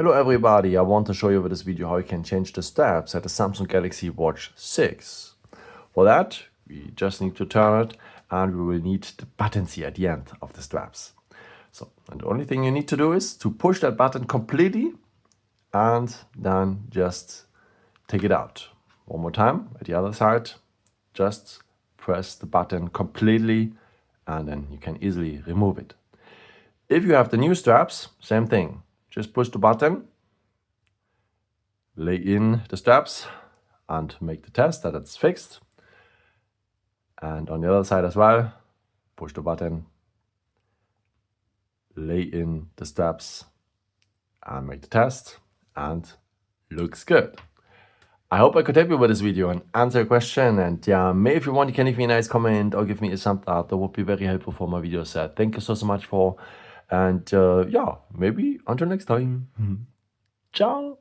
Hello everybody, I want to show you with this video how you can change the straps at the Samsung Galaxy Watch 6. For that, we just need to turn it and we will need the buttons here at the end of the straps. And the only thing you need to do is to push that button completely and then just take it out. One more time at the other side, just press the button completely and then you can easily remove it. If you have the new straps, same thing. Just push the button, lay in the straps and make the test that it's fixed. And on the other side as well, push the button, lay in the straps and make the test, and looks good. I hope I could help you with this video and answer your question. And yeah, maybe if you want, you can leave me a nice comment or give me a thumbs up. That would be very helpful for my video set. Thank you so much for. And yeah, maybe until next time. Ciao.